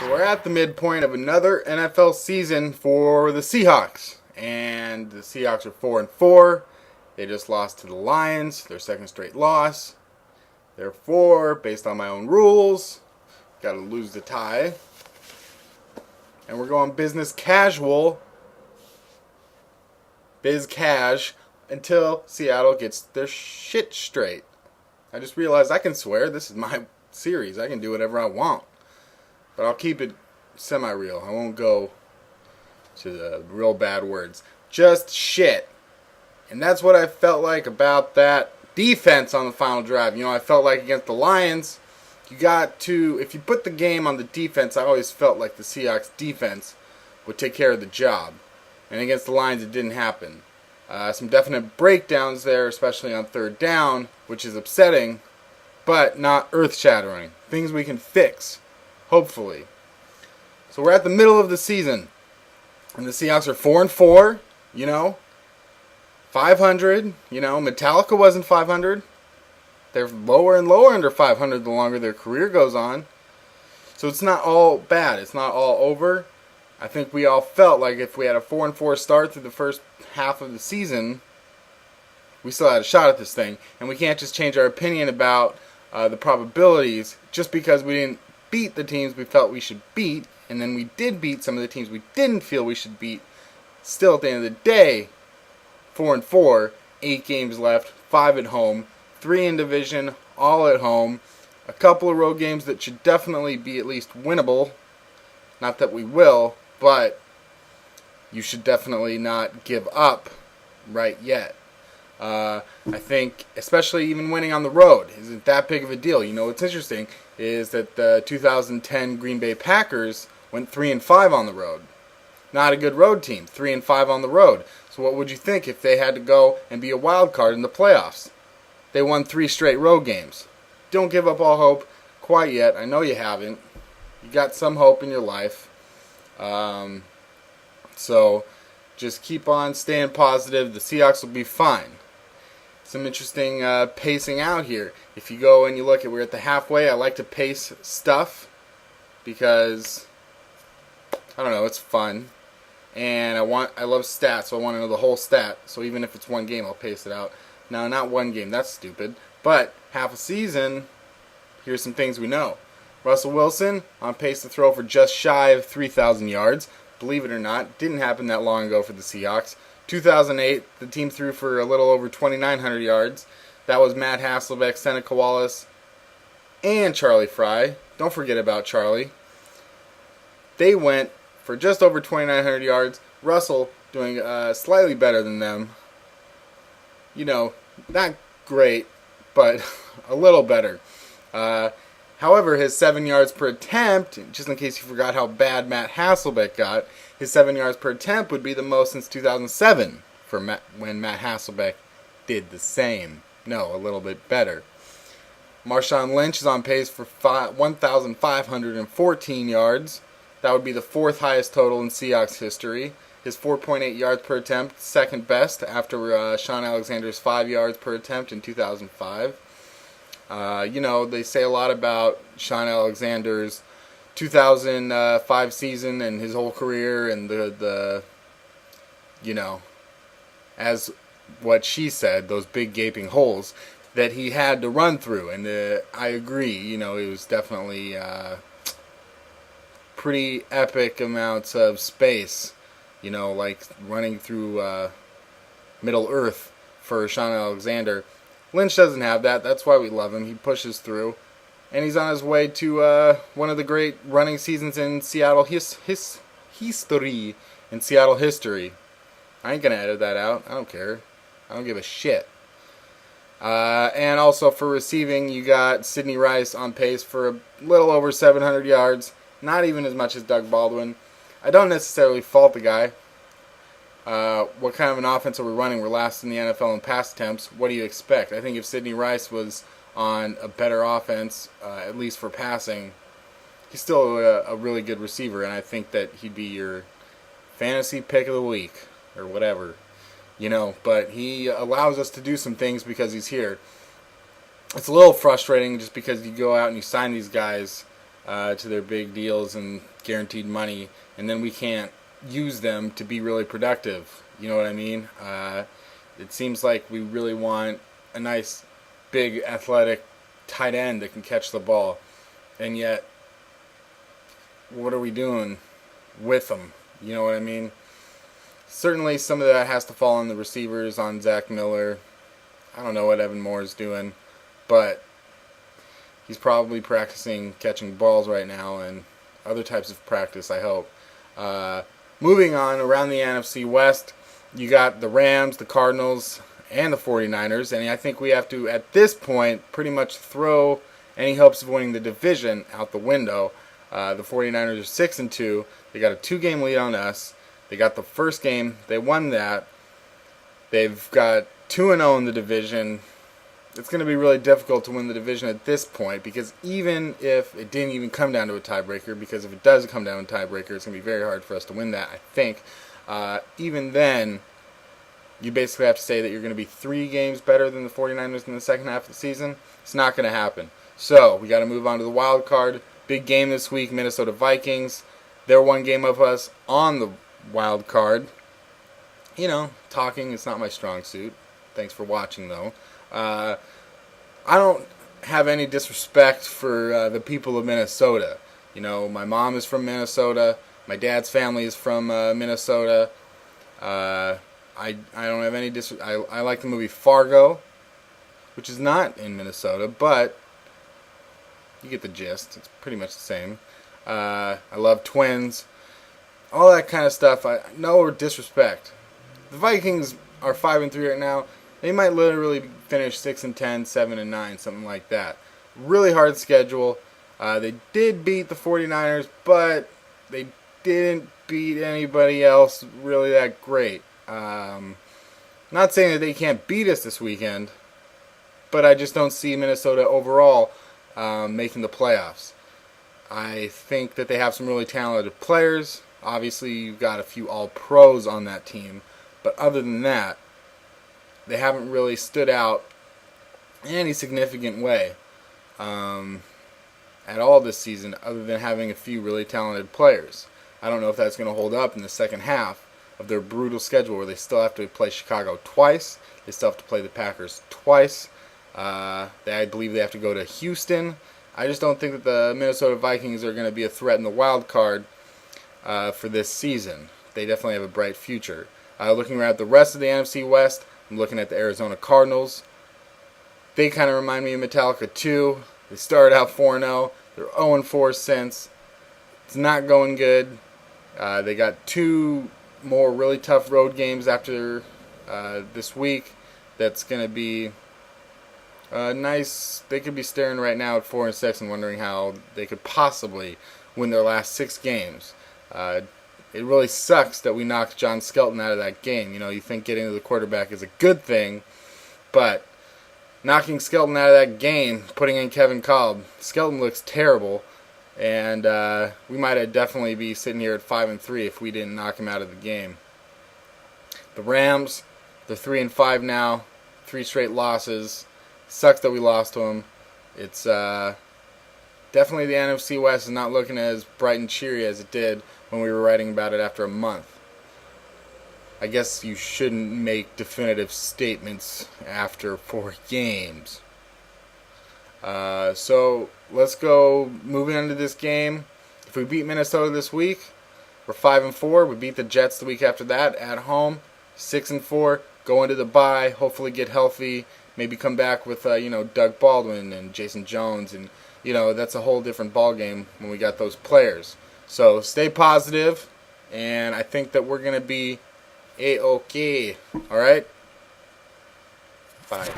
So we're at the midpoint of another NFL season for the Seahawks. And the Seahawks are 4-4. They just lost to the Lions, their second straight loss. Therefore, based on my own rules, got to lose the tie. And we're going business casual, biz cash, until Seattle gets their shit straight. I just realized I can swear. This is my series. I can do whatever I want. But I'll keep it semi-real. I won't go to the real bad words. Just shit. And that's what I felt like about that defense on the final drive. You know, I felt like against the Lions, you got to, if you put the game on the defense, I always felt like the Seahawks defense would take care of the job. And against the Lions, it didn't happen. Some definite breakdowns there, especially on third down, which is upsetting, but not earth-shattering. Things we can fix, hopefully. So we're at the middle of the season, and the Seahawks are 4-4, you know, 500, you know, Metallica wasn't 500. They're lower and lower under 500 the longer their career goes on. So it's not all bad. It's not all over. I think we all felt like if we had a 4-4 start through the first half of the season, we still had a shot at this thing. And we can't just change our opinion about the probabilities just because we didn't beat the teams we felt we should beat, and then we did beat some of the teams we didn't feel we should beat. Still, at the end of the day, 4-4, 8 games left, 5 at home, 3 in division, all at home. A couple of road games that should definitely be at least winnable. Not that we will, but you should definitely not give up right yet. I think, especially even winning on the road, isn't that big of a deal. You know, what's interesting is that the 2010 Green Bay Packers went 3-5 on the road. Not a good road team, 3-5 on the road. So what would you think if they had to go and be a wild card in the playoffs? They won 3 straight road games. Don't give up all hope quite yet. I know you haven't. You got some hope in your life. So just keep on staying positive. The Seahawks will be fine. Some interesting pacing out here. If you go and you look at, we're at the halfway. I like to pace stuff because, I don't know, it's fun. And I love stats, so I want to know the whole stat. So even if it's one game, I'll pace it out. No, not one game. That's stupid. But half a season, here's some things we know. Russell Wilson on pace to throw for just shy of 3,000 yards. Believe it or not, didn't happen that long ago for the Seahawks. 2008, the team threw for a little over 2,900 yards. That was Matt Hasselbeck, Seneca Wallace, and Charlie Fry. Don't forget about Charlie. They went for just over 2,900 yards. Russell doing slightly better than them. You know, not great, but a little better. However, his 7 yards per attempt, just in case you forgot how bad Matt Hasselbeck got, his 7 yards per attempt would be the most since 2007 for when Matt Hasselbeck did the same. No, a little bit better. Marshawn Lynch is on pace for 1,514 yards. That would be the 4th highest total in Seahawks history. His 4.8 yards per attempt, second best after Sean Alexander's 5 yards per attempt in 2005. You know, they say a lot about Sean Alexander's 2005 season and his whole career and the you know, as what she said, those big gaping holes that he had to run through. And I agree, you know, it was definitely pretty epic amounts of space, you know, like running through Middle Earth for Sean Alexander. Lynch doesn't have that. That's why we love him. He pushes through. And he's on his way to one of the great running seasons in Seattle history. In Seattle history. I ain't going to edit that out. I don't care. I don't give a shit. And also for receiving, you got Sidney Rice on pace for a little over 700 yards. Not even as much as Doug Baldwin. I don't necessarily fault the guy. What kind of an offense are we running? We're last in the NFL in pass attempts. What do you expect? I think if Sidney Rice was on a better offense, at least for passing, he's still a really good receiver, and I think that he'd be your fantasy pick of the week or whatever, you know. But he allows us to do some things because he's here. It's a little frustrating just because you go out and you sign these guys to their big deals and guaranteed money, and then we can't use them to be really productive. You know what I mean? It seems like we really want a nice, big, athletic tight end that can catch the ball, and yet, what are we doing with them? You know what I mean? Certainly, some of that has to fall on the receivers, on Zach Miller. I don't know what Evan Moore is doing, but he's probably practicing catching balls right now and other types of practice, I hope. Moving on, around the NFC West, you got the Rams, the Cardinals, and the 49ers, and I think we have to, at this point, pretty much throw any hopes of winning the division out the window. The 49ers are 6-2. They got a 2-game lead on us. They got the first game. They won that. They've got 2-0 in the division. It's going to be really difficult to win the division at this point, because even if it didn't even come down to a tiebreaker, because if it does come down to a tiebreaker, it's going to be very hard for us to win that, I think. Even then, you basically have to say that you're going to be 3 games better than the 49ers in the second half of the season. It's not going to happen. So, we got to move on to the wild card. Big game this week, Minnesota Vikings. They're 1 game of us on the wild card. You know, talking is not my strong suit. Thanks for watching, though. I don't have any disrespect for the people of Minnesota. You know, my mom is from Minnesota. My dad's family is from Minnesota. I don't have any I like the movie Fargo, which is not in Minnesota, but you get the gist. It's pretty much the same. I love Twins. All that kind of stuff. No disrespect. The Vikings are 5-3 right now. They might literally finish 6-10, 7-9, something like that. Really hard schedule. They did beat the 49ers, but they didn't beat anybody else really that great. Not saying that they can't beat us this weekend, but I just don't see Minnesota overall making the playoffs. I think that they have some really talented players. Obviously, you've got a few all-pros on that team, but other than that, they haven't really stood out in any significant way at all this season, other than having a few really talented players. I don't know if that's going to hold up in the second half of their brutal schedule, where they still have to play Chicago twice. They still have to play the Packers twice. I believe they have to go to Houston. I just don't think that the Minnesota Vikings are going to be a threat in the wild card for this season. They definitely have a bright future. Looking around at the rest of the NFC West, I'm looking at the Arizona Cardinals. They kind of remind me of Metallica 2. They started out 4-0. They're 0-4 since. It's not going good. They got 2 more really tough road games after this week. That's going to be nice. They could be staring right now at 4-6 and wondering how they could possibly win their last 6 games. It really sucks that we knocked John Skelton out of that game. You know, you think getting to the quarterback is a good thing, but knocking Skelton out of that game, putting in Kevin Kolb, Skelton looks terrible, and we might have definitely be sitting here at 5-3 if we didn't knock him out of the game. The Rams, they're 3-5 now, 3 straight losses. Sucks that we lost to them. It's definitely the NFC West is not looking as bright and cheery as it did when we were writing about it after a month. I guess you shouldn't make definitive statements after 4 games. So let's go moving on to this game. If we beat Minnesota this week, we're 5-4. We beat the Jets the week after that at home, 6-4. Go into the bye, hopefully get healthy, maybe come back with Doug Baldwin and Jason Jones, and that's a whole different ball game when we got those players. So stay positive, and I think that we're going to be A-OK. All right? Bye.